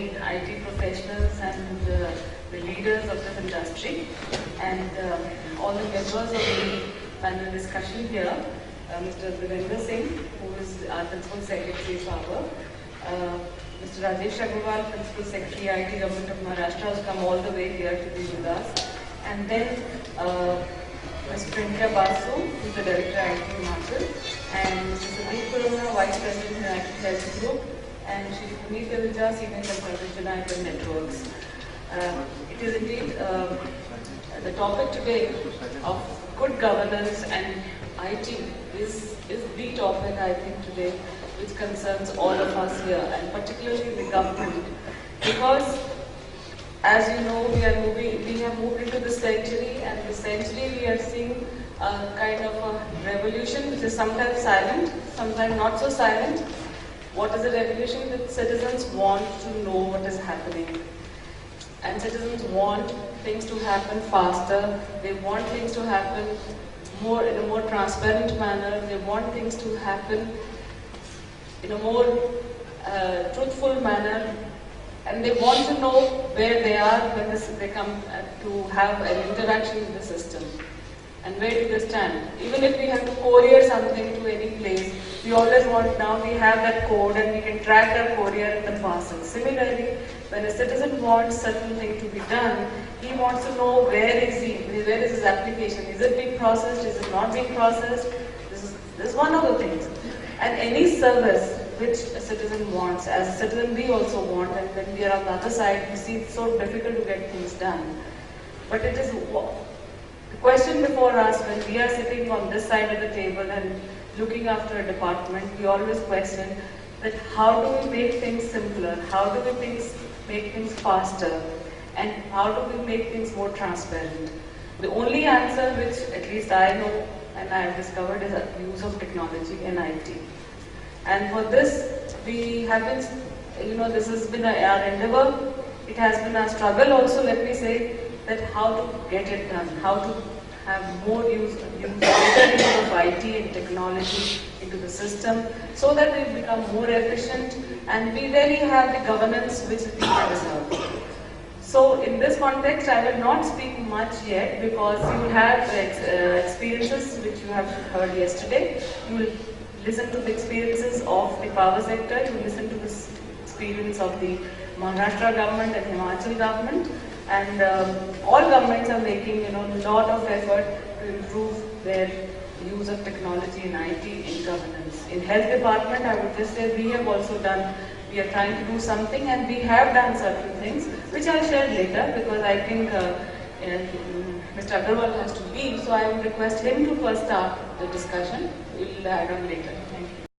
the IT professionals and the leaders of this industry, and all the members of the panel discussion here. Mr. Devendra Singh, who is our Principal Secretary Power, Mr. Rajesh Agarwal, Principal Secretary IT Government of Maharashtra, has come all the way here to be with us, and then Ms. Priyanka Basu, who is the Director IT Himachal, and Mr. Sandeep Purana, Vice President United Health Group, and Shri Puneet Devija, Senior Consultant United Networks. It is indeed the topic today of good governance and IT is the topic, I think, today, which concerns all of us here, and particularly the government, because as you know, we have moved into this century, and this century we are seeing a kind of a revolution which is sometimes silent, sometimes not so silent. What is a revolution? That citizens want to know what is happening, and citizens want things to happen faster. They want things to happen in a more transparent manner. They want things to happen in a more truthful manner, and they want to know where they are when they come to have an interaction with the system, and where do they stand. Even if we have to courier something to any place, we always want, now we have that code and we can track that courier in the parcel. Similarly, when a citizen wants certain thing to be done, he wants to know where is his application. Is it being processed? Is it not being processed? This is one of the things. And any service which a citizen wants, as a citizen we also want, and when we are on the other side, we see it's so difficult to get things done. But it is the question before us when we are sitting on this side of the table and looking after a department, we always question that how do we make things simpler, how do we make things faster, and how do we make things more transparent. The only answer which at least I know and I have discovered is the use of technology and IT. And for this, we have been, this has been our endeavor. It has been our struggle also, let me say, that how to get it done, how to have more greater use of IT and technology into the system, so that we become more efficient and we really have the governance which the people deserve. So in this context, I will not speak much yet, because you will have experiences which you have heard yesterday. You will listen to the experiences of the power sector, you will listen to the experience of the Maharashtra government and Himachal government, and all governments are making a lot of effort to improve their use of technology in IT in governance. In health department, I would just say we have also done, we are trying to do something, and we have done certain things which I'll share later, because I think Mr. Agarwal has to leave, so I would request him to first start the discussion. We'll add on later. Thank you.